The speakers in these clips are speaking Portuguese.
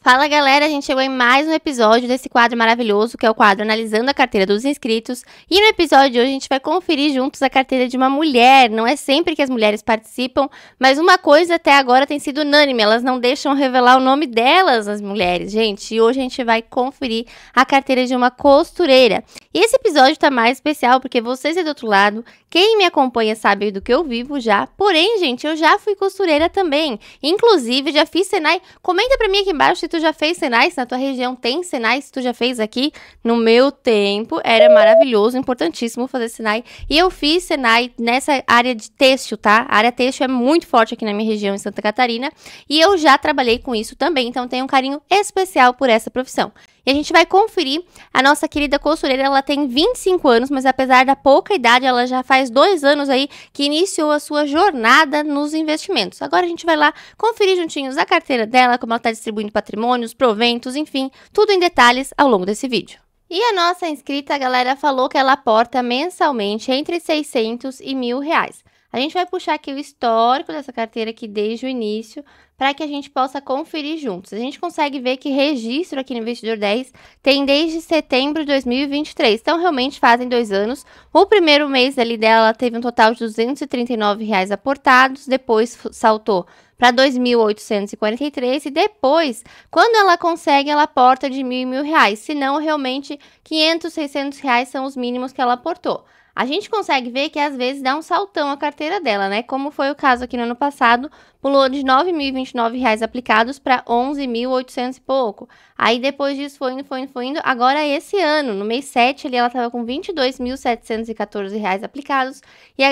Fala galera, a gente chegou em mais um episódio desse quadro maravilhoso, que é o quadro Analisando a Carteira dos Inscritos. E no episódio de hoje a gente vai conferir juntos a carteira de uma mulher. Não é sempre que as mulheres participam, mas uma coisa até agora tem sido unânime, elas não deixam revelar o nome delas, as mulheres, gente. E hoje a gente vai conferir a carteira de uma costureira. E esse episódio tá mais especial porque vocês aí do outro lado, quem me acompanha sabe do que eu vivo já. Porém, gente, eu já fui costureira também. Inclusive, já fiz Senai. Comenta pra mim aqui embaixo se tu já fez Senai, se na tua região tem Senai, se tu já fez aqui. No meu tempo, era maravilhoso, importantíssimo fazer Senai. E eu fiz Senai nessa área de têxtil, tá? A área têxtil é muito forte aqui na minha região, em Santa Catarina. E eu já trabalhei com isso também, então tenho um carinho especial por essa profissão. E a gente vai conferir a nossa querida costureira, ela tem 25 anos, mas apesar da pouca idade, ela já faz 2 anos aí que iniciou a sua jornada nos investimentos. Agora a gente vai lá conferir juntinhos a carteira dela, como ela está distribuindo patrimônios, proventos, enfim, tudo em detalhes ao longo desse vídeo. E a nossa inscrita, a galera, falou que ela aporta mensalmente entre 600 e R$1.000. A gente vai puxar aqui o histórico dessa carteira aqui desde o início, para que a gente possa conferir juntos. A gente consegue ver que registro aqui no Investidor 10 tem desde setembro de 2023. Então, realmente fazem 2 anos. O primeiro mês ali dela teve um total de R$239 aportados, depois saltou para 2.843 e depois, quando ela consegue, ela aporta de R$1.000 em R$1.000. Se não, realmente, R$500, R$600 são os mínimos que ela aportou. A gente consegue ver que às vezes dá um saltão a carteira dela, né? Como foi o caso aqui no ano passado, pulou de R$9.029 aplicados para 11.800 e pouco. Aí depois disso foi indo. Agora esse ano, no mês 7, ali ela estava com R$22.714 aplicados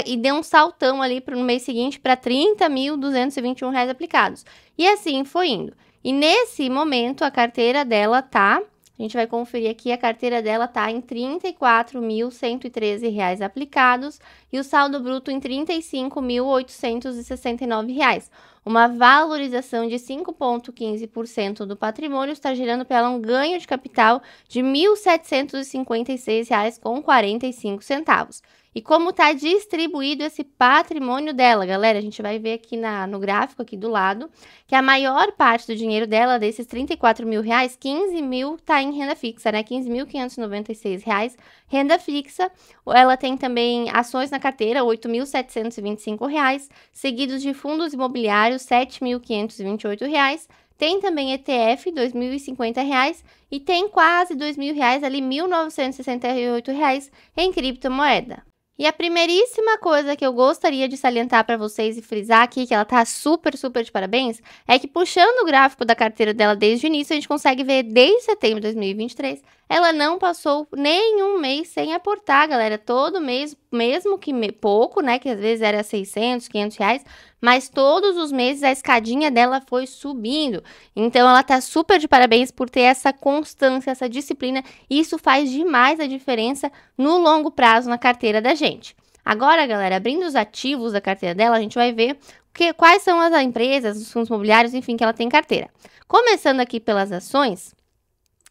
e deu um saltão ali no mês seguinte para R$30.221 aplicados. E assim foi indo. E nesse momento a carteira dela tá... A gente vai conferir aqui, a carteira dela tá em R$34.113 aplicados e o saldo bruto em R$35.869. Uma valorização de 5,15% do patrimônio está gerando para ela um ganho de capital de R$1.756,45. E como está distribuído esse patrimônio dela, galera? A gente vai ver aqui no gráfico aqui do lado, que a maior parte do dinheiro dela, desses R$34.000, R$15.000 está em renda fixa, né? R$15.596 renda fixa. Ela tem também ações na carteira, R$8.725, seguidos de fundos imobiliários, R$7.528. Tem também ETF, R$2.050 e tem quase R$2.000 ali, R$1.968 em criptomoeda. E a primeiríssima coisa que eu gostaria de salientar para vocês e frisar aqui, que ela tá super de parabéns, é que puxando o gráfico da carteira dela desde o início, a gente consegue ver desde setembro de 2023, ela não passou nenhum mês sem aportar, galera. Todo mês, mesmo que pouco, né, que às vezes era R$600, R$500, mas todos os meses a escadinha dela foi subindo. Então, ela tá super de parabéns por ter essa constância, essa disciplina. Isso faz demais a diferença no longo prazo na carteira da gente. Agora, galera, abrindo os ativos da carteira dela, a gente vai ver quais são as empresas, os fundos imobiliários, enfim, que ela tem em carteira. Começando aqui pelas ações,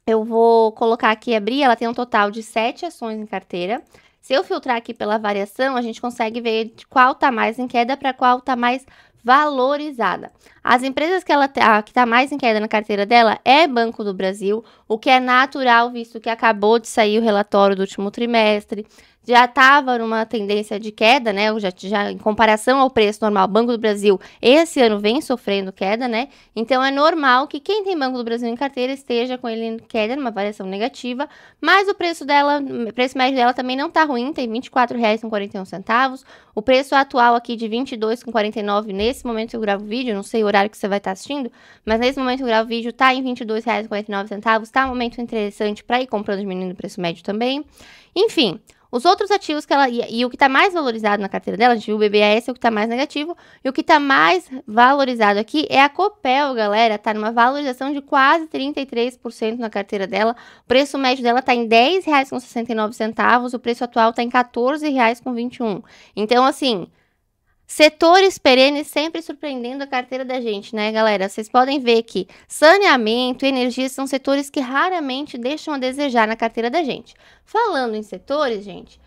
eu vou colocar aqui, abrir, ela tem um total de 7 ações em carteira. Se eu filtrar aqui pela variação, a gente consegue ver de qual está mais em queda para qual está mais valorizada. As empresas que está mais em queda na carteira dela é Banco do Brasil, o que é natural, visto que acabou de sair o relatório do último trimestre. Já estava numa tendência de queda, né? Já em comparação ao preço normal, Banco do Brasil esse ano vem sofrendo queda, né? Então é normal que quem tem Banco do Brasil em carteira esteja com ele em queda, numa variação negativa, mas o preço médio dela também não tá ruim, tem R$24,41. O preço atual aqui de R$22,49 nesse momento que eu gravo o vídeo, não sei o horário que você vai estar assistindo, mas nesse momento que eu gravo o vídeo tá em R$22,49, tá um momento interessante para ir comprando diminuindo o preço médio também. Enfim, os outros ativos que ela... E o que está mais valorizado na carteira dela, a gente viu o BBAS, é o que está mais negativo. E o que está mais valorizado aqui é a Copel, galera. Está numa valorização de quase 33% na carteira dela. O preço médio dela está em R$10,69. O preço atual está em R$14,21. Então, assim... Setores perenes sempre surpreendendo a carteira da gente, né, galera? Vocês podem ver que saneamento e energia são setores que raramente deixam a desejar na carteira da gente. Falando em setores, gente,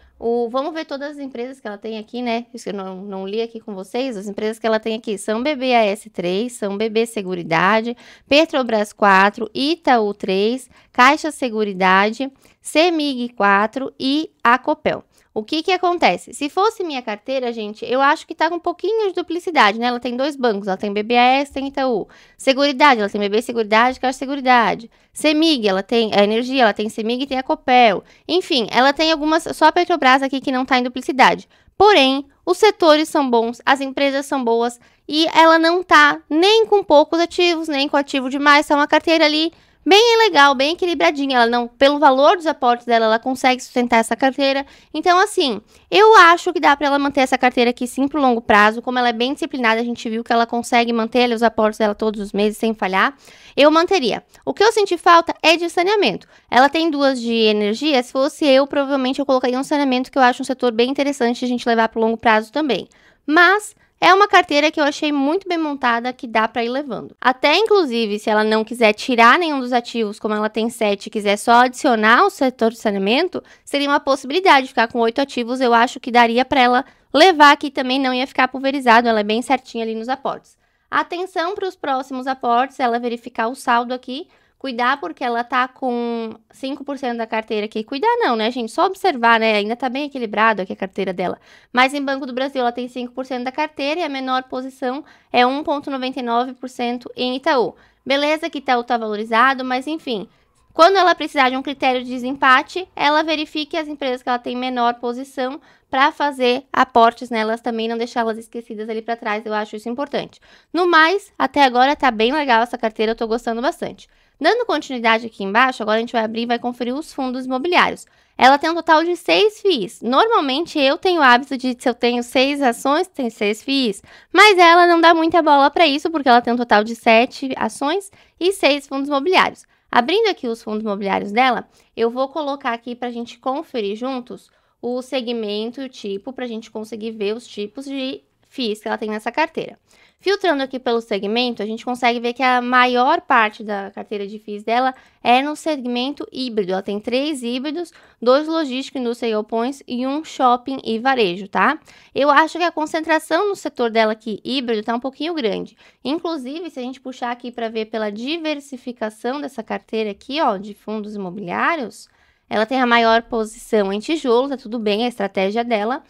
Vamos ver todas as empresas que ela tem aqui, né? Isso eu não li aqui com vocês. As empresas que ela tem aqui são BBAS 3, são BB Seguridade, Petrobras 4, Itaú 3, Caixa Seguridade, CEMIG 4 e a Copel. O que acontece? Se fosse minha carteira, gente, eu acho que tá com um pouquinho de duplicidade, né? Ela tem 2 bancos, ela tem BBAS, tem Itaú. Seguridade, ela tem BB Seguridade, Caixa Seguridade. CEMIG, ela tem a Energia, ela tem CEMIG e tem a Copel. Enfim, ela tem algumas, só a Petrobras aqui que não tá em duplicidade. Porém, os setores são bons, as empresas são boas e ela não tá nem com poucos ativos, nem com ativo demais, tá uma carteira ali bem legal, bem equilibradinha. Ela não, pelo valor dos aportes dela, ela consegue sustentar essa carteira. Então, assim, eu acho que dá para ela manter essa carteira aqui sim pro longo prazo. Como ela é bem disciplinada, a gente viu que ela consegue manter ali, os aportes dela todos os meses sem falhar. Eu manteria. O que eu senti falta é de saneamento. Ela tem 2 de energia. Se fosse eu, provavelmente eu colocaria um saneamento, que eu acho um setor bem interessante de a gente levar pro longo prazo também. Mas é uma carteira que eu achei muito bem montada, que dá para ir levando. Até, inclusive, se ela não quiser tirar nenhum dos ativos, como ela tem 7, e quiser só adicionar o setor de saneamento, seria uma possibilidade de ficar com 8 ativos. Eu acho que daria para ela levar aqui também, não ia ficar pulverizado, ela é bem certinha ali nos aportes. Atenção para os próximos aportes, ela verificar o saldo aqui. Cuidar porque ela tá com 5% da carteira aqui. Cuidar não, né, gente? Só observar, né? Ainda tá bem equilibrado aqui a carteira dela. Mas em Banco do Brasil ela tem 5% da carteira e a menor posição é 1,99% em Itaú. Beleza que Itaú tá valorizado, mas enfim. Quando ela precisar de um critério de desempate, ela verifique as empresas que ela tem menor posição para fazer aportes nelas também, não deixá-las esquecidas ali para trás. Eu acho isso importante. No mais, até agora tá bem legal essa carteira, eu tô gostando bastante. Dando continuidade aqui embaixo, agora a gente vai abrir e vai conferir os fundos imobiliários. Ela tem um total de 6 FIIs. Normalmente eu tenho o hábito de, se eu tenho 6 ações, tem 6 FIIs. Mas ela não dá muita bola para isso, porque ela tem um total de 7 ações e 6 fundos imobiliários. Abrindo aqui os fundos imobiliários dela, eu vou colocar aqui para a gente conferir juntos o segmento e o tipo, para a gente conseguir ver os tipos de FIIs que ela tem nessa carteira. Filtrando aqui pelo segmento, a gente consegue ver que a maior parte da carteira de FIIs dela é no segmento híbrido. Ela tem 3 híbridos, 2 logística, indústria e galpões e 1 shopping e varejo, tá? Eu acho que a concentração no setor dela aqui, híbrido, tá um pouquinho grande. Inclusive, se a gente puxar aqui para ver pela diversificação dessa carteira aqui, ó, de fundos imobiliários, ela tem a maior posição em tijolo, tá tudo bem, a estratégia dela.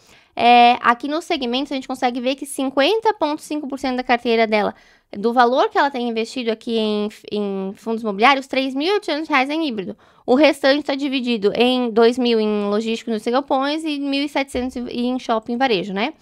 Aqui no segmento, a gente consegue ver que 50,5% da carteira dela, do valor que ela tem investido aqui em fundos imobiliários, R$ 3.800 em híbrido. O restante está dividido em 2.000 em logístico nos galpões e 1.700 em shopping varejo, né?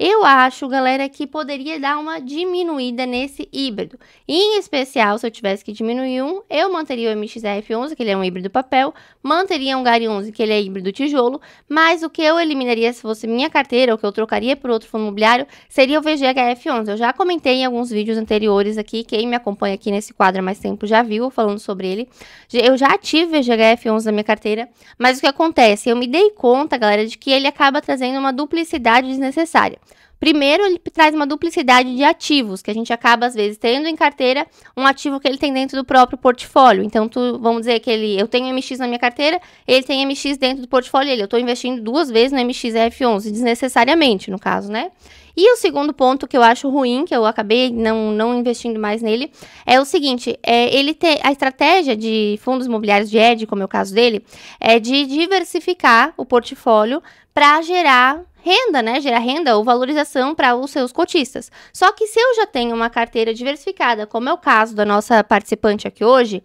Eu acho, galera, que poderia dar uma diminuída nesse híbrido. Em especial, se eu tivesse que diminuir um, eu manteria o MXRF11, que ele é um híbrido papel, manteria um GARI 11, que ele é híbrido tijolo, mas o que eu eliminaria se fosse minha carteira, ou que eu trocaria por outro fundo imobiliário, seria o VGHF11. Eu já comentei em alguns vídeos anteriores aqui, quem me acompanha aqui nesse quadro há mais tempo já viu falando sobre ele. Eu já tive VGHF11 na minha carteira, mas o que acontece? Eu me dei conta, galera, de que ele acaba trazendo uma duplicidade desnecessária. Primeiro, ele traz uma duplicidade de ativos, que a gente acaba, às vezes, tendo em carteira um ativo que ele tem dentro do próprio portfólio. Então, vamos dizer que eu tenho MX na minha carteira, ele tem MX dentro do portfólio dele. Eu estou investindo 2 vezes no MXRF11, desnecessariamente, no caso, né? E o segundo ponto que eu acho ruim, que eu acabei não investindo mais nele, é o seguinte, ele tem a estratégia de fundos imobiliários de hedge, como é o caso dele, é de diversificar o portfólio para gerar renda, né? Gerar renda ou valorização para os seus cotistas. Só que se eu já tenho uma carteira diversificada, como é o caso da nossa participante aqui hoje,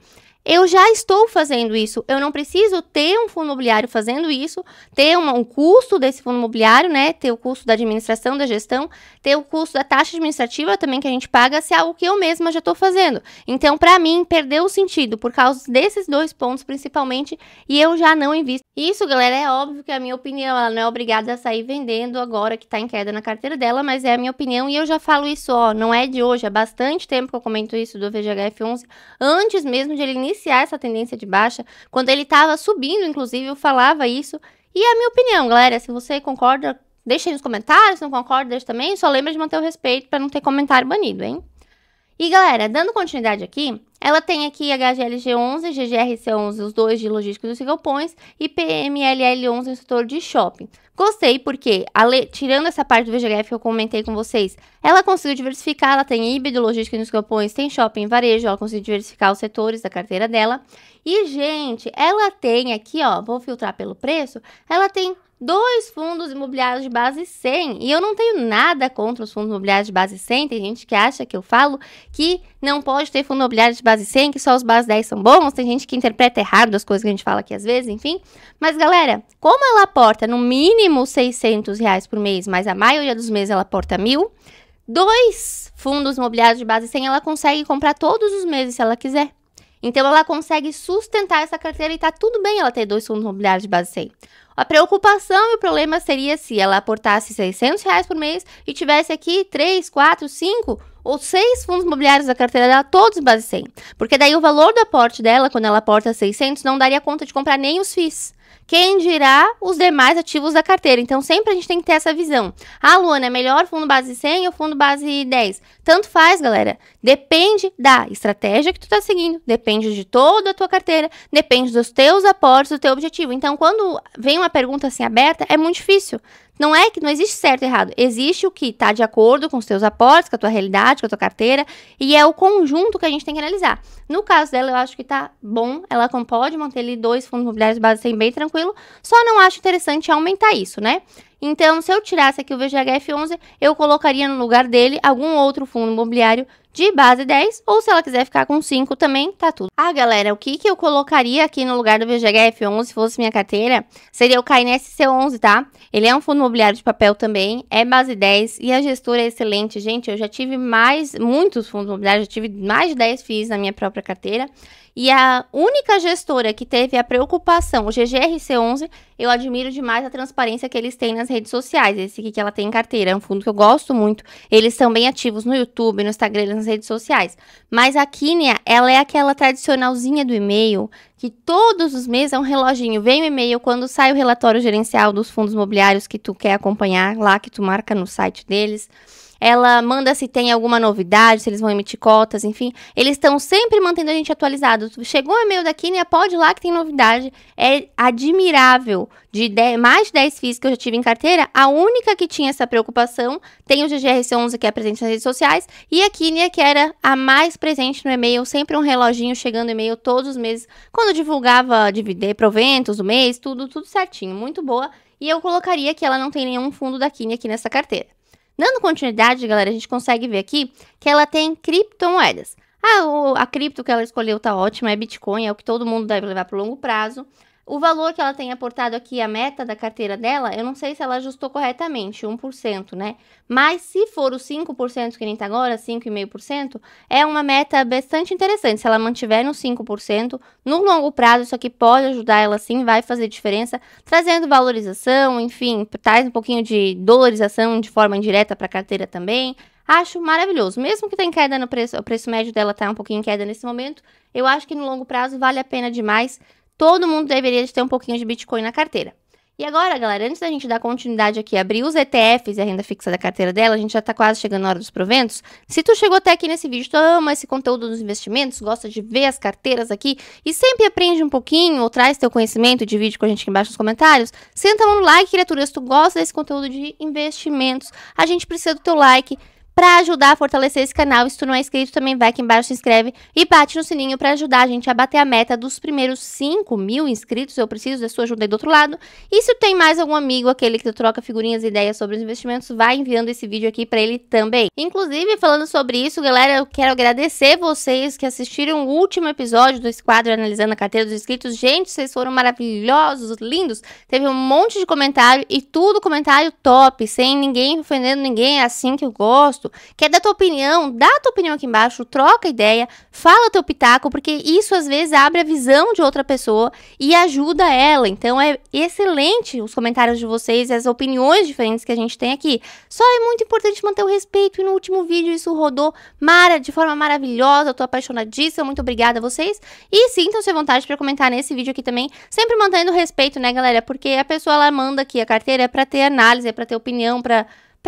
eu já estou fazendo isso, eu não preciso ter um fundo imobiliário fazendo isso, ter um custo desse fundo imobiliário, né, ter o custo da administração, da gestão, ter o custo da taxa administrativa também que a gente paga, se é algo que eu mesma já estou fazendo. Então, para mim, perdeu o sentido por causa desses 2 pontos, principalmente, e eu já não invisto. Isso, galera, é óbvio que é a minha opinião, ela não é obrigada a sair vendendo agora que está em queda na carteira dela, mas é a minha opinião e eu já falo isso, ó, não é de hoje, há bastante tempo que eu comento isso do VGHF11, antes mesmo de ele iniciar essa tendência de baixa, quando ele estava subindo, inclusive, eu falava isso. E é a minha opinião, galera, se você concorda, deixa aí nos comentários, se não concorda, deixa também, só lembra de manter o respeito para não ter comentário banido, hein? E, galera, dando continuidade aqui, Ela tem aqui HGLG11, GGRC11, os dois de logística dos galpões, e PMLL11 no setor de shopping. Gostei porque, tirando essa parte do VGF que eu comentei com vocês, ela conseguiu diversificar, ela tem híbrido, logística nos galpões, tem shopping e varejo, ela conseguiu diversificar os setores da carteira dela. E, gente, ela tem aqui, ó, vou filtrar pelo preço, ela tem 2 fundos imobiliários de base 100, e eu não tenho nada contra os fundos imobiliários de base 100, tem gente que acha que eu falo que não pode ter fundo imobiliário de base 100, que só os base 10 são bons, tem gente que interpreta errado as coisas que a gente fala aqui às vezes, enfim. Mas galera, como ela aporta no mínimo R$600 por mês, mas a maioria dos meses ela aporta 1.000, 2 fundos imobiliários de base 100 ela consegue comprar todos os meses se ela quiser. Então ela consegue sustentar essa carteira e tá tudo bem ela ter 2 fundos imobiliários de base 100. A preocupação e o problema seria se ela aportasse R$600 por mês e tivesse aqui 3, 4, 5 ou 6 fundos imobiliários da carteira dela, todos base 100. Porque daí o valor do aporte dela, quando ela aporta 600, não daria conta de comprar nem os FIIs. Quem dirá os demais ativos da carteira? Então, sempre a gente tem que ter essa visão. Ah, Luana, é melhor fundo base 100 ou fundo base 10? Tanto faz, galera. Depende da estratégia que tu tá seguindo, depende de toda a tua carteira, depende dos teus aportes, do teu objetivo. Então, quando vem uma pergunta assim aberta, é muito difícil. Não é que não existe certo e errado, existe o que está de acordo com os teus aportes, com a tua realidade, com a tua carteira, e é o conjunto que a gente tem que analisar. No caso dela, eu acho que tá bom, ela pode manter ali 2 fundos imobiliários base 100 bem tranquilo, só não acho interessante aumentar isso, né? Então, se eu tirasse aqui o VGHF11, eu colocaria no lugar dele algum outro fundo imobiliário de base 10, ou se ela quiser ficar com 5 também, tá tudo. Ah, galera, o que eu colocaria aqui no lugar do VGHF11, se fosse minha carteira, seria o KNSC11, tá? Ele é um fundo imobiliário de papel também, é base 10 e a gestora é excelente. Gente, eu já tive muitos fundos imobiliários, já tive mais de 10 FIIs na minha própria carteira. E a única gestora que teve a preocupação, o GGRC11, eu admiro demais a transparência que eles têm nas redes sociais. Esse aqui que ela tem em carteira, é um fundo que eu gosto muito. Eles são bem ativos no YouTube, no Instagram, nas redes sociais. Mas a Kinea, ela é aquela tradicionalzinha do e-mail, que todos os meses é um reloginho. Vem o e-mail quando sai o relatório gerencial dos fundos imobiliários que tu quer acompanhar, lá que tu marca no site deles. Ela manda se tem alguma novidade, se eles vão emitir cotas, enfim. Eles estão sempre mantendo a gente atualizado. Chegou um e-mail da Kinea, pode ir lá que tem novidade. É admirável. Mais de 10 FIIs que eu já tive em carteira, a única que tinha essa preocupação tem o GGRC11, que é presente nas redes sociais, e a Kinea, que era a mais presente no e-mail, sempre um reloginho chegando e-mail todos os meses, quando divulgava proventos do mês, tudo certinho, muito boa. E eu colocaria que ela não tem nenhum fundo da Kinea aqui nessa carteira. Dando continuidade, galera, a gente consegue ver aqui que ela tem criptomoedas. A cripto que ela escolheu tá ótima, é Bitcoin, é o que todo mundo deve levar para o longo prazo. O valor que ela tem aportado aqui, a meta da carteira dela, eu não sei se ela ajustou corretamente, 1%, né? Mas se for os 5% que nem tá agora, 5,5%, é uma meta bastante interessante. Se ela mantiver no 5%, no longo prazo, isso aqui pode ajudar ela sim, vai fazer diferença, trazendo valorização, enfim, traz um pouquinho de dolarização de forma indireta para a carteira também. Acho maravilhoso. Mesmo que tenha queda no preço, o preço médio dela tá um pouquinho em queda nesse momento, eu acho que no longo prazo vale a pena demais. Todo mundo deveria ter um pouquinho de Bitcoin na carteira. E agora, galera, antes da gente dar continuidade aqui, abrir os ETFs e a renda fixa da carteira dela, a gente já tá quase chegando na hora dos proventos. Se tu chegou até aqui nesse vídeo, tu ama esse conteúdo dos investimentos, gosta de ver as carteiras aqui e sempre aprende um pouquinho ou traz teu conhecimento, divide com a gente aqui embaixo nos comentários, senta no like, criatura, se tu gosta desse conteúdo de investimentos, a gente precisa do teu like para ajudar a fortalecer esse canal. Se tu não é inscrito, também vai aqui embaixo, se inscreve e bate no sininho para ajudar a gente a bater a meta dos primeiros 5.000 inscritos. Eu preciso da sua ajuda aí do outro lado. E se tu tem mais algum amigo, aquele que tu troca figurinhas e ideias sobre os investimentos, vai enviando esse vídeo aqui para ele também. Inclusive, falando sobre isso, galera, eu quero agradecer vocês que assistiram o último episódio desse quadro Analisando a Carteira dos Inscritos. Gente, vocês foram maravilhosos, lindos. Teve um monte de comentário e tudo comentário top, sem ninguém ofendendo ninguém, é assim que eu gosto. Quer dar tua opinião? Dá a tua opinião aqui embaixo, troca ideia, fala teu pitaco, porque isso às vezes abre a visão de outra pessoa e ajuda ela. Então é excelente os comentários de vocês e as opiniões diferentes que a gente tem aqui. Só é muito importante manter o respeito, e no último vídeo isso rodou de forma maravilhosa. Eu tô apaixonadíssima, muito obrigada a vocês. E sintam-se à vontade para comentar nesse vídeo aqui também, sempre mantendo o respeito, né, galera? Porque a pessoa, ela manda aqui a carteira é para ter análise, é para ter opinião,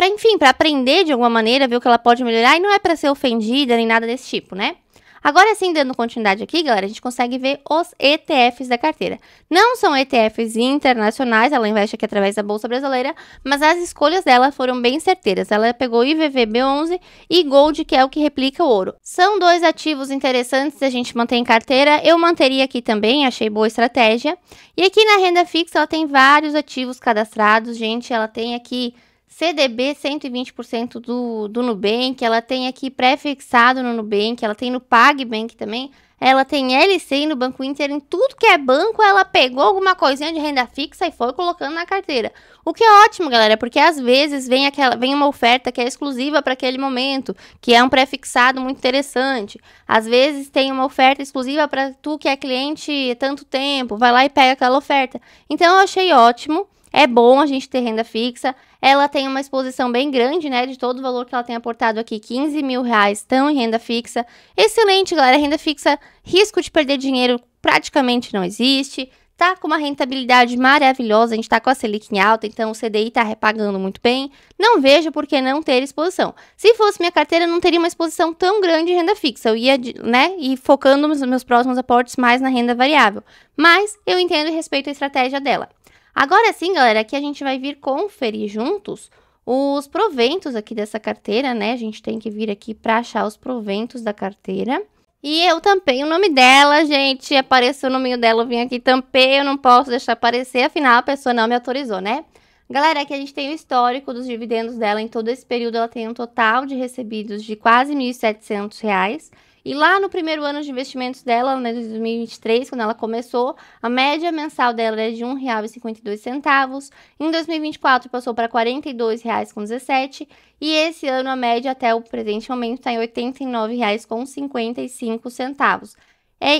enfim, para aprender de alguma maneira, ver o que ela pode melhorar, e não é para ser ofendida nem nada desse tipo, né? Agora sim, dando continuidade aqui, galera, a gente consegue ver os ETFs da carteira. Não são ETFs internacionais, ela investe aqui através da Bolsa Brasileira, mas as escolhas dela foram bem certeiras. Ela pegou IVVB11 e Gold, que é o que replica o ouro. São dois ativos interessantes a gente manter em carteira. Eu manteria aqui também, achei boa estratégia. E aqui na renda fixa, ela tem vários ativos cadastrados, gente. Ela tem aqui CDB 120% do Nubank, ela tem aqui pré-fixado no Nubank, ela tem no PagBank também, ela tem LCI no Banco Inter, em tudo que é banco, ela pegou alguma coisinha de renda fixa e foi colocando na carteira. O que é ótimo, galera, porque às vezes vem uma oferta que é exclusiva para aquele momento, que é um pré-fixado muito interessante. Às vezes tem uma oferta exclusiva para tu que é cliente há tanto tempo, vai lá e pega aquela oferta. Então eu achei ótimo. É bom a gente ter renda fixa, ela tem uma exposição bem grande, né, de todo o valor que ela tem aportado aqui, 15 mil reais estão em renda fixa. Excelente, galera, renda fixa, risco de perder dinheiro praticamente não existe, tá com uma rentabilidade maravilhosa, a gente tá com a Selic em alta, então o CDI tá repagando muito bem, não vejo por que não ter exposição. Se fosse minha carteira, eu não teria uma exposição tão grande em renda fixa, eu ia, né, ir focando nos meus próximos aportes mais na renda variável, mas eu entendo e respeito a estratégia dela. Agora sim, galera, aqui a gente vai vir conferir juntos os proventos aqui dessa carteira, né? A gente tem que vir aqui para achar os proventos da carteira. E eu tampei o nome dela, gente. Apareceu o nome dela, eu vim aqui, tampei, eu não posso deixar aparecer, afinal a pessoa não me autorizou, né? Galera, aqui a gente tem o histórico dos dividendos dela. Em todo esse período ela tem um total de recebidos de quase R$ 1.700. E lá no primeiro ano de investimentos dela, né, de 2023, quando ela começou, a média mensal dela era de R$ 1,52. Em 2024 passou para R$ 42,17. E esse ano a média até o presente momento está em R$ 89,55.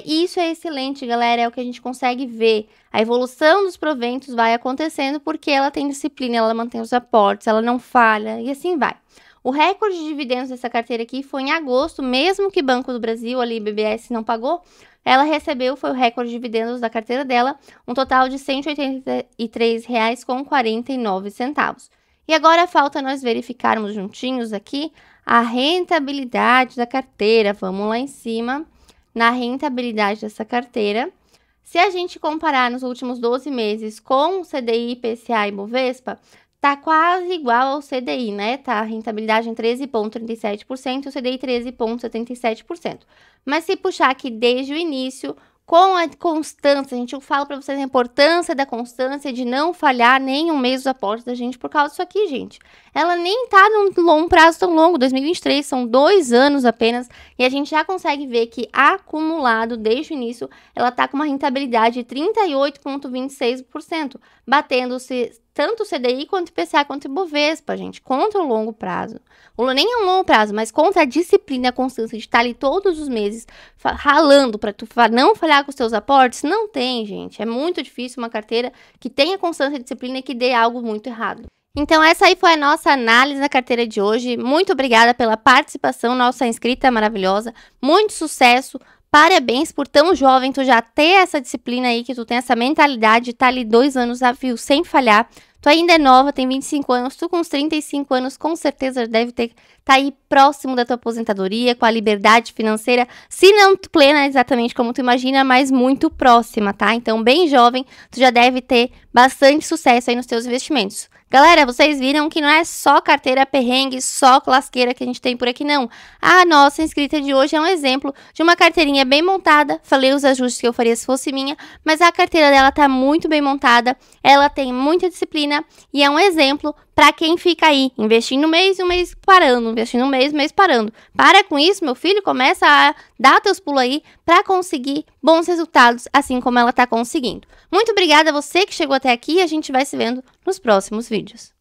Isso é excelente, galera, é o que a gente consegue ver. A evolução dos proventos vai acontecendo porque ela tem disciplina, ela mantém os aportes, ela não falha e assim vai. O recorde de dividendos dessa carteira aqui foi em agosto, mesmo que Banco do Brasil, ali BBS não pagou, ela recebeu, foi o recorde de dividendos da carteira dela, um total de R$ 183,49. E agora falta nós verificarmos juntinhos aqui a rentabilidade da carteira. Vamos lá em cima, na rentabilidade dessa carteira. Se a gente comparar nos últimos 12 meses com o CDI, IPCA e Bovespa, tá quase igual ao CDI, né? Tá a rentabilidade em 13,37% e o CDI 13,77%. Mas se puxar aqui desde o início, com a constância, a gente fala para vocês a importância da constância, de não falhar nem um mês dos aportes da gente por causa disso aqui, gente. Ela nem tá num prazo tão longo, 2023, são 2 anos apenas, e a gente já consegue ver que acumulado desde o início, ela tá com uma rentabilidade de 38,26%, batendo-se tanto o CDI quanto o IPCA quanto o Bovespa, gente, contra o longo prazo. Nem é um longo prazo, mas contra a disciplina e a constância de estar ali todos os meses ralando para tu não falhar com os teus aportes, não tem, gente. É muito difícil uma carteira que tenha constância e disciplina e que dê algo muito errado. Então essa aí foi a nossa análise da carteira de hoje. Muito obrigada pela participação, nossa inscrita maravilhosa. Muito sucesso. Parabéns por tão jovem, tu já ter essa disciplina aí, que tu tem essa mentalidade de estar ali 2 anos a fio sem falhar. Tu ainda é nova, tem 25 anos, tu com uns 35 anos com certeza deve tá aí próximo da tua aposentadoria, com a liberdade financeira, se não plena exatamente como tu imagina, mas muito próxima, tá? Então, bem jovem, tu já deve ter bastante sucesso aí nos teus investimentos. Galera, vocês viram que não é só carteira perrengue, só lasqueira que a gente tem por aqui, não. A nossa inscrita de hoje é um exemplo de uma carteirinha bem montada. Falei os ajustes que eu faria se fosse minha, mas a carteira dela tá muito bem montada, ela tem muita disciplina e é um exemplo para quem fica aí, investindo um mês parando, investindo um mês parando. Para com isso, meu filho, começa a dar teus pulos aí para conseguir bons resultados, assim como ela tá conseguindo. Muito obrigada a você que chegou até aqui e a gente vai se vendo nos próximos vídeos.